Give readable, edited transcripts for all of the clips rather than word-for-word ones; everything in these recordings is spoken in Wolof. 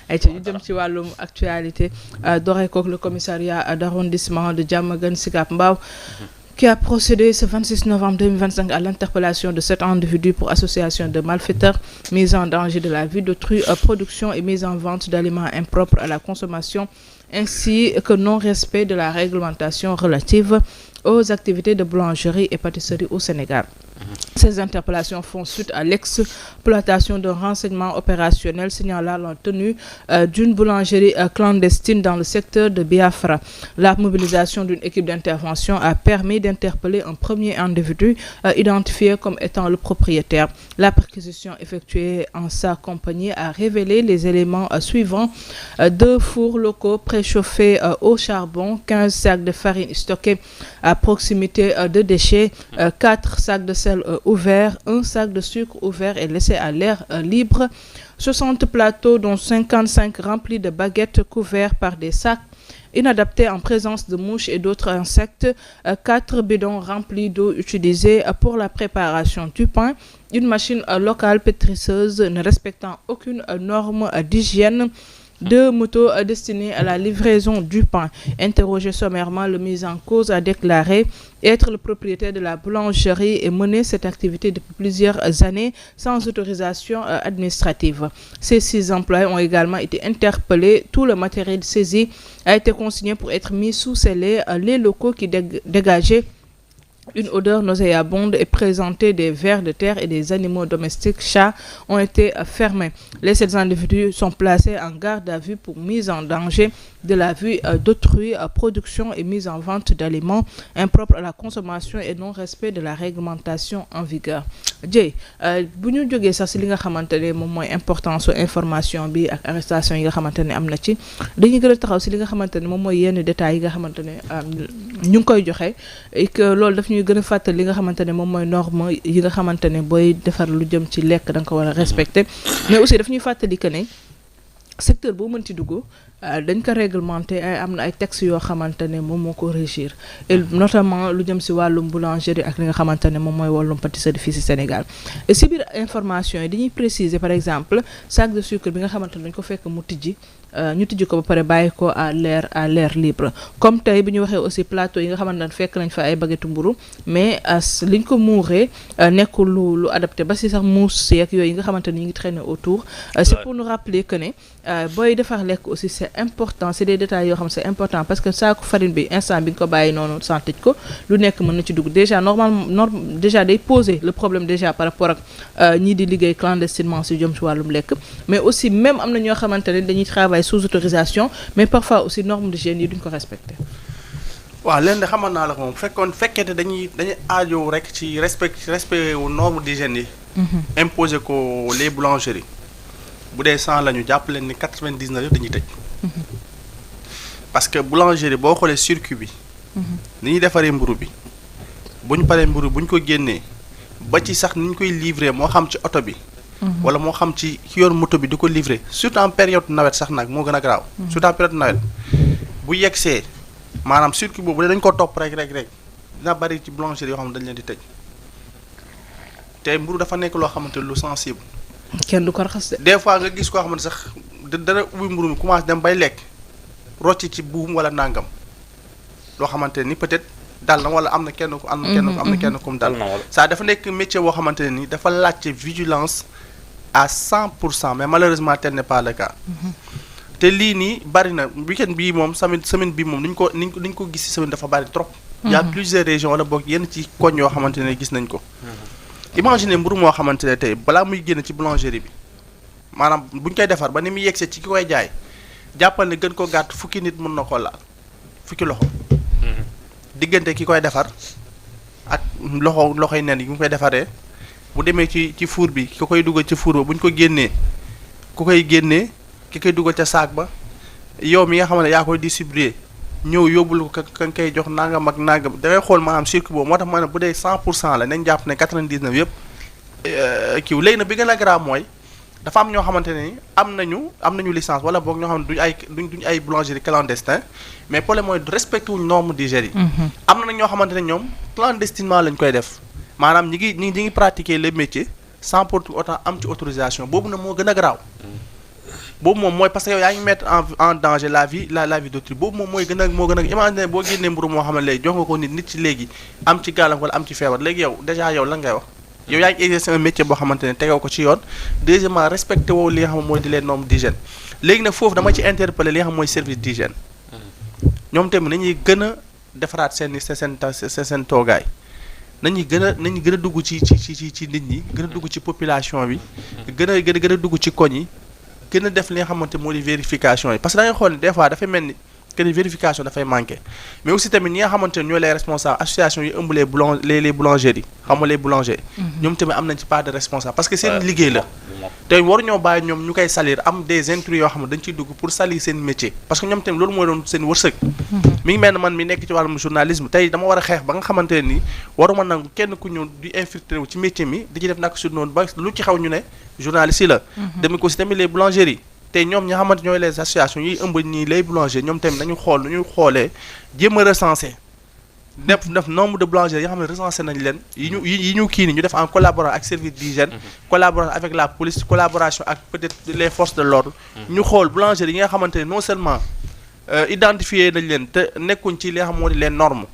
ay ci ñu dem ci wàllum actualité dooree kook le commissariat d'arrondissement de Diamaguène Sicap Mbao qui a procédé ce 26 novembre 2025 à l'interpellation de 7 individus pour association de malfaiteurs, mise en danger de la vie d'autrui, production et mise en vente d'aliments impropres à la consommation, ainsi que non-respect de la réglementation relative aux activités de boulangerie et pâtisserie au Sénégal. Ces interpellations font suite à l'exploitation d'un renseignement opérationnel signalant la tenue d'une boulangerie clandestine dans le secteur de Biafra. La mobilisation d'une équipe d'intervention a permis d'interpeller un premier individu identifié comme étant le propriétaire. La perquisition effectuée en sa compagnie a révélé les éléments suivants: 2 fours locaux préchauffés au charbon, 15 sacs de farine stockés à proximité de déchets, 4 sacs de sel ouverts, 1 sac de sucre ouvert et laissé à l'air libre, 60 plateaux dont 55 remplis de baguettes couverts par des sacs inadaptés en présence de mouches et d'autres insectes, 4 bidons remplis d'eau utilisée pour la préparation du pain, une machine locale pétrisseuse ne respectant aucune norme d'hygiène, 2 motos destinées à la livraison du pain. Interrogé sommairement, le mis en cause a déclaré être le propriétaire de la boulangerie et mener cette activité depuis plusieurs années sans autorisation administrative. Ces 6 employés ont également été interpellés. Tout le matériel saisi a été consigné pour être mis sous scellé. Les locaux qui dégageaient une odeur nauséabonde et présentaient des vers de terre et des animaux domestiques, chats, ont été fermés. Les 7 individus sont placés en garde à vue pour mise en danger de la vie d'autrui, production et mise en vente d'aliments impropres à la consommation et non-respect de la réglementation en vigueur. Dieye bu ñu jógee sax si li nga xamante ne moom mooy importance information bi ak arrestation yi nga xamante ne am na ci, dañuy gën a taxaw si li nga xamante ne moom mooy yenn détails yi nga xamante ne ñu ngi koy joxe et que loolu daf ñuy gën a fàttali li nga xamante ne moom mooy norme yi nga xamante ne booy defar lu jëm ci lekk da nga ko war a respecter, mais aussi daf ñuy fàttali que ne secteur boo mënti dugg dañ ko réglementé am na ay textes yoo xamante ne moom moo ko régir et notamment lu jëm si wàllum boulangerie ak li nga xamante ne moom mooy wàllum pâtisserie fii si Sénégal. Et si biir information yi dañuy préciser par exemple sac de sucre bi nga xamante ne dañ ko fekk mu tijji ñu tijji ko ba pare bàyyi ko à l'air libre, comme tey bi ñu waxee aussi plateau yi nga xamante ne fekk nañ fa ay baguette mburu mais liñ ko muuree nekkul lu adapté ba si sax mousse yeeg yooyu yi nga xamante ne ñu ngi traîner autour. C'est pour nous rappeler que ne booy defar lekk aussi c'est important, c'est des détails yoo xam c'est important parce que saako farine bi instant bi nga ko bàyyi noonu sans tëj ko lu nekk mën na ci dugg déjà déjà day poser le problème déjà par rapport ak ñii di liggéey clandestinement si jëm si wàllum lekk, mais aussi même am na ñoo xamante ne dañuy travailler sous autorisation mais parfois aussi normes d'hygiène yi duñ ko respecter. waaw leen de xamal naa la ko moom fekkente dañuy aajow rek ci respect wu normes d'hygiène yi. imposer ko les boulangeries bu dee 100 la ñu jàpp leen ni 99 yëpp dañuy tëj. parce que boulangerie boo xoolee circuit bi. ni ñuy defaree mburu bi bu ñu paree mburu bu ñu ko génnee ba ci sax ni ñu koy livrer moo xam ci oto bi. wala moo xam ci ki yor moto bi di ko livrer surtout en période nawet sax nag moo gën a garaaw. surtout en période nawet bu yegsee maanaam circuit boobu dañ ko topp rek dina bari ci boulangerie yoo xam ne dañ leen di tëj te mburu dafa nekk loo xamante lu sensible. kenn du ko raxas de. des fois nga gis koo xamante sax dana ubbi mburu mi commencé dem bay lekk rocci ci buum wala nangam loo xamante ni peut-être dal na wala am na kenn ku am na kenn ku mu dal. ça dafa nekk métier boo xamante ne ni dafa laajte vigilance à 100%, mais malheureusement tel n'est pas le cas. te lii nii bari na week-end bii moom semaine bii moom ni ñu ko gis ci semaine dafa bari trop. y a plusieurs régions wala boog yenn ci koñ yoo xamante ne gis nañ ko. imagine mburu moo xamante ne tey balaa muy génn ci boulangerie bi maanaam bu ñu koy defar ba ni muy yegsee ci ki koy jaay jàppal ne gën ko gàtt fukki nit mën na ko laal fukki loxo. diggante ki koy defar ak loxoy nen yi mu koy defaree bu demee ci four bi ki koy dugal ci four ba bu ñu ko génnee ku koy génnee ki koy dugal ca saak ba yow mi nga xam ne yaa koy distribuer ñëw yóbbul ko ka koy jox nangam ak nangam da ngay xool maanaam circuit boobu moo tax ma ne bu dee 100% la nañ jàpp ne 99 yëpp kiiw léegi nag bi gën a grave mooy dafa am ñoo xamante ne am nañu licence wala boog ñoo xam ne duñ ay boulangerie clandestin mais problème mooy respecté wuñ norme d'hygiène yi. am na nag ñoo xamante ne ñoom clandestinement lañ koy def maanaam ñi ngi pratiquer le métier sans pour autant am ci autorisation boobu nag moo gën a garaaw boobu moom mooy parce que yow yaa ngi mettre en danger la vie d'autrui boobu moom mooy gën a imaginer boo génnee mburu moo xam ne léegi jox nga ko nit ci léegi am ci gàllankoor wala am ci feebar léegi yow déjà yow lan ngay wax yow yaa ngi exercer un métier boo xamante ne tegoo ko ci yoon deuxièmement respecté woo li nga xam mooy di les normes d'hygiène léegi nag foofu dama ci interpeller li nga xam mooy service d'hygiène ñoom tamit nañuy gën a defaraat seen toogaay nañu gën a dugg ci nit ñi gën a dugg ci population bi gën a dugg ci koñ yi gën a def li nga xamante moo di vérification yi parce que da ngay xool ni des fois dafay mel ni que ni vérification dafay manqué mais aussi tamit ñi nga xamante ne ñooy les responsables association yi ëmb les boulangeries xam nga les boulangers ñoom tamit am nañ ci part de responsable parce que seen liggéey la te waruñoo bàyyi ñoom ñu koy salir am des intrus yoo xam ne dañ ciy dugg pour salir seen métier parce que ñoom tamit loolu mooy doon seen wërsëg mi ngi mel ne man mi nekk ci wàllum journalisme tey dama war a xeex ba nga xamante ne nii waruma nangu kenn ku ñëw di infiltrer wu ci métier mi di ci def naka su noonu ba lu ci xaw ñu ne journaliste yi la demee ko si tamit les boulangeries te ñoom ñi nga xamante ñooy les associations yiy ëmb ñii les boulangers ñoom tamit nañu xool nu ñuy xoolee jéem a recenser def nombre de boulangers yoo xam ne recensé nañ leen yi ñu kii ni ñu def en collaboration ak service d'hygiène collaboration avec la police collaboration ak peut-être les forces de l'ordre ñu xool boulangers yi nga xamante ne non seulement identifié nañ leen te nekkuñ ci li nga xam moo di les normes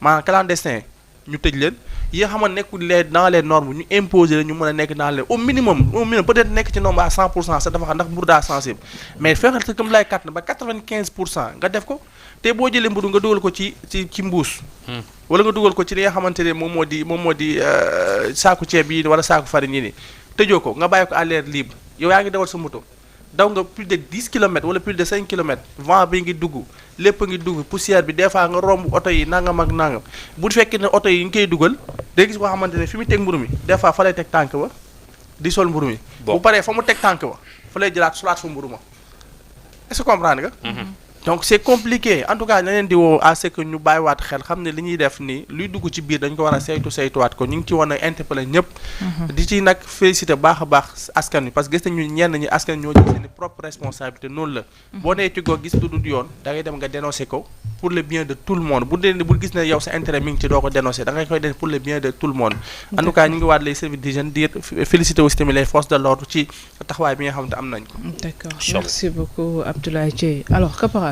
maanaam clandestin ñu tëj leen yi nga xam ne nekkul dans les normes ñu imposer la ñu mën a nekk dans les au minimum peut-être nekk ci nombre à 100% sax dafa xam ndax mburu daa sensible mais fexeel sa comme lay kat na ba 95% nga def ko te boo jëlee mburu nga dugal ko ci mbuus wala nga dugal ko ci li nga xamante ne moom moo di saaku ceeb yi wala saaku farine yi ni tëjoo ko nga bàyyi ko à l'air libre yow yaa ngi dawal sa moto daw nga plus de 10 kilomètres wala plus de 5 kilomètres vent bi ngi dugg lépp ngi dugg poussière bi des fois nga romb oto yi nangam ak nangam bu fekkee ne oto yi ñu koy dugal day gis boo xamante ne fi mu teg mburu mi des fois fa lay teg tànk ba di sol mburu mi bu paree fa mu teg tànk ba fa lay jëlaat solaat fa mburu ma est-ce que comprendre nga donc c'est compliqué en tout cas na leen di woo à ce que ñu bàyyiwaat xel xam ne li ñuy def nii luy dugg ci biir dañ ko war a saytuwaat ko ñu ngi ci war a interpeller ñëpp di ci nag féliciter baax a baax askan wi parce que gis nañu ñenn ñi askan ñoo jël seen propre responsabilité noonu la boo nee ci gox gis lu dul yoon da ngay dem nga dénoncer ko pour le bien de tout le monde bu gis ne yow sa intérêt mi ngi ci doo ko dénoncer da ngay koy def pour le bien de tout le monde en tout cas ñu ngi waat les services d'hygiène di féliciter aussi tamit les forces de l'ordre ci taxawaay bi nga xam ne am nañ ko. D'accord, merci beaucoup Abdoulaye Dieye. Alors Caporal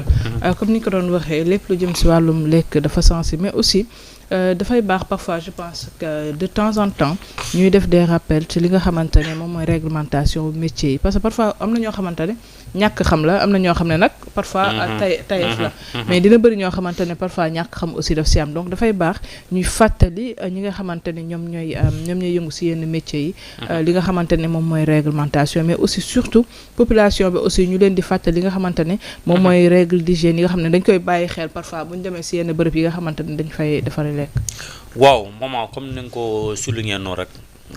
comme ni ko doon waxee lépp lu jëm si wàllum lekk dafa sensible mais aussi dafay baax parfois je pense que de temps en temps ñuy def des rappels ci li nga xamante ne moom mooy réglementation métier yi parce que parfois am na ñoo xamante ne ñàkk xam la am na ñoo xam ne nag parfois tayef la mais dina bëri ñoo xamante ne parfois ñàkk xam aussi daf si am donc dafay baax ñuy fàttali ñi nga xamante ne ñoom ñooy yëngu si yenn métiers yi li nga xamante ne moom mooy réglementation mais aussi surtout population bi aussi ñu leen di fàttali li nga xamante ne moom mooy règle d'hygiène yi nga xam ne dañ koy bàyyi xel parfois bu ñu demee si yenn bërëb yi nga xamante ne dañ fay defaree lekk. waaw maman comme ni nga ko souligné noonu rek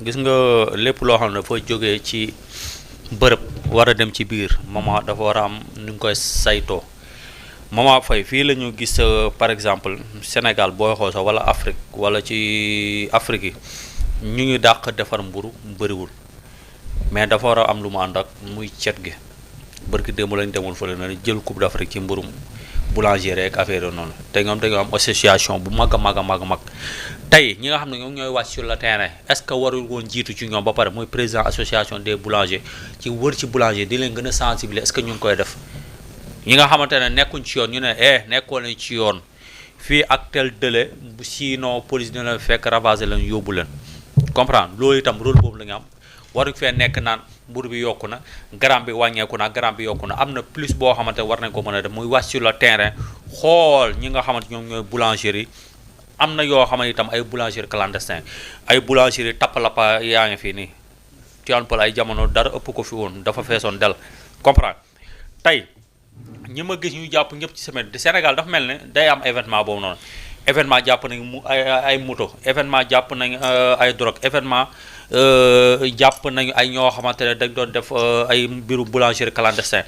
gis nga lépp loo xam ne dafa jógee ci bërëb war a dem ci biir maman dafa war a am ni nga koy saytoo maman Faye fii la ñu gis par exemple Sénégal booy xool sax wala Afrique wala ci Afrique yi ñu ngi dàq defar mburu bëriwul mais dafa war a am lu mu ànd ak muy cet gi barki démb lañ demul fële na jël coupe d'Afrique ci mburum boulangerie ak affaire yooyu noonu te ñoom dañoo am association bu mag a mag tey ñi nga xam ne ñoom ñooy wàcc sur le terrain est-ce que warul woon jiitu ci ñoom ba pare muy président association des boulangers ci wër ci boulanger di leen gën a sensibiliser est-ce que ñu ngi koy def ñi nga xamante ne nekkuñ ci yoon ñu ne nekkoon nañ ci yoon fii ak tel délai bu sinon police dina leen fekk ravager leen yóbbu leen comprendre loolu itam rôle boobu la ñu am waruñ fee nekk naan mburu bi yokku na gramme bi wàññeeku na gramme bi yokku na am na plus boo xamante war nañ ko mën a def muy wàcc sur le terrain xool ñi nga xamante ñoom ñooy boulangerie am na yoo xamante itam ay boulangerie clandestin ay boulangerie tappalappa yaa ngi fii nii Tivaouane Peulh ay jamono dara ëpp ko fi woon dafa feesoon del comprendre tey ñi ma gis ñu jàpp ñëpp ci semaine de Sénégal dafa mel ne day am événement boobu noonu événement jàpp nañ mu ay moto événement jàpp nañ ay drogue événement jàpp nañu ay ñoo xamante ne dañ doon def ay mbiru boulangerie clandestin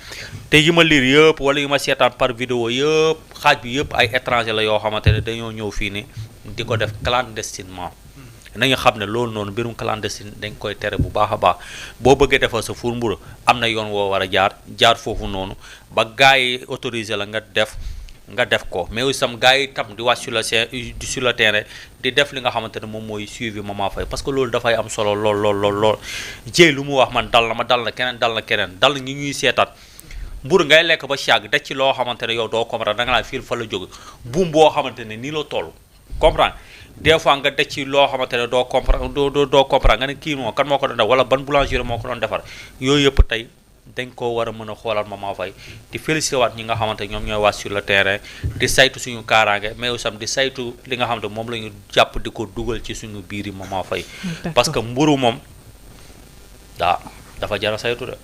te yi ma lire yëpp wala yi ma seetaan par vidéo yëpp xaaj bi yëpp ay étranger la yoo xamante ne dañoo ñëw fii ni di ko def clandestinement nañu xam ne loolu noonu mbirum clandestine dañ koy tere bu baax a baax boo bëggee defal sa four mburu am na yoon woo war a jaar foofu noonu ba gars yi autorisé la nga def ko mais aussi tam gars yi tam di wàcc sur le terrain di def li nga xamante ne moom mooy suivi Mama Faye parce que loolu dafay am solo lool jéey lu mu wax man dal na keneen dal ñi ñuy seetaat mburu ngay lekk ba chag daj ci loo xamante ne yow doo comprendre da nga naan fii fa la jóge buum boo xamante ne nii la toll comprendre des fois nga daj ci loo xamante ne doo comprendre nga ne kii moo kan moo ko doon def wala ban boulangerie moo ko doon defar yooyu yëpp tey dañ ko war a mën a xoolal Mama Faye di félicité waat ñi nga xamante ñoom ñooy waat sur le terrain di saytu suñu kaaraange mais aussi di saytu li nga xamante moom la ñu jàpp di ko dugal ci suñu biir yi Mama Faye parce que mburu moom dafa jar a saytu de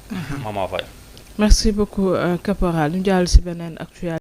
Mama Faye merci beaucoup caporal ñu jàll si beneen actualité